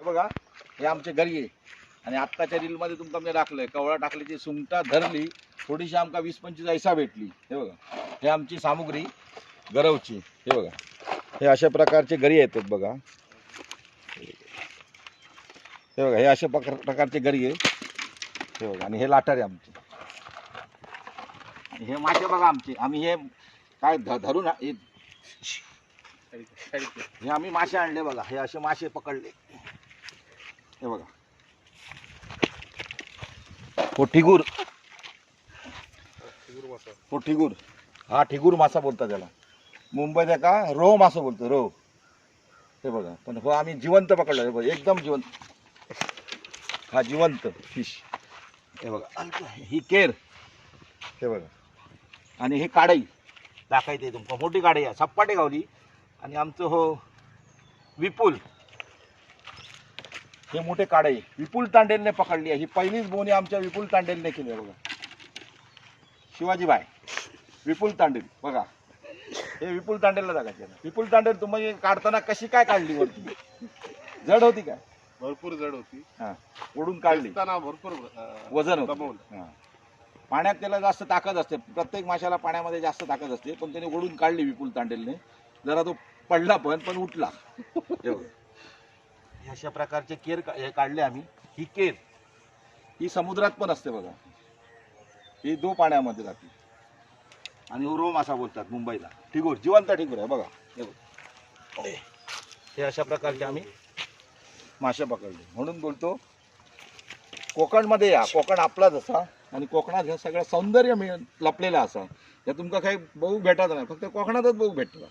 हे बघा, हे आमचे गरी आहे. आणि आत्ताच्या रीलमध्ये तुमका मी दाखलंय कवळा टाकल्याची सुंगटा धरली थोडीशी आमका 20-25 ऐसा भेटली. हे बघा, हे आमची सामुग्री गरवची. हे बघा, हे अशा प्रकारचे गरी येतात बघा. हे बघा, हे अशा प्रकारचे गरी आहे. हे बघा, आणि हे लाटारे आमचे. हे मासे बघा आमचे. आम्ही हे काय धरून हे आम्ही मासे आणले बघा. हे असे मासे पकडले. हे बघा, ठिगूर. हा ठिगूर मासा बोलतात त्याला. मुंबईत का रोह मासा बोलतो, रोह. हे बघा, पण हो आम्ही जिवंत पकडलं. हे बघा, एकदम जिवंत. हा जिवंत फिश. हे बघा, ही केर. हे बघा, आणि हे काढई दाखायते तुमका. मोठी काढई आहे, सपाटी गावली. आणि आमचं हो विपुल, हे मोठे काढई विपुल तांडेलने पकडली आहे. ही पहिलीच बोनी आमच्या विपुल तांडेलने केली आहे बघा. शिवाजीबाई विपुल तांडेल बघा. हे विपुल तांडेलला दाखवायचे. विपुल तांडेल तुम्ही काढताना कशी काय काढली वरती? जड होती काय? भरपूर जड होती. हा, ओढून काढली. भरपूर वजन होतं. पाण्यात त्याला जास्त ताकद असते. प्रत्येक माशाला पाण्यामध्ये जास्त ताकद असते. पण त्याने ओढून काढली विपुल तांडेलने. जरा तो पडला पण उठला. अशा प्रकारचे केर हे काढले आम्ही. ही केर ही समुद्रात पण असते बघा. ही दो पाण्यामध्ये जाते. आणि रोह मासा बोलतात मुंबईला. ठिगूर, जिवंत ठिगूर आहे बघा. हे अशा प्रकारचे आम्ही मासे पकडले. म्हणून बोलतो कोकणमध्ये या. कोकण आपलाच असा. आणि कोकणात हे सगळं सौंदर्य लपलेलं असा. हे तुमका काही बघू भेटत नाही. फक्त कोकणातच बघू भेटतं.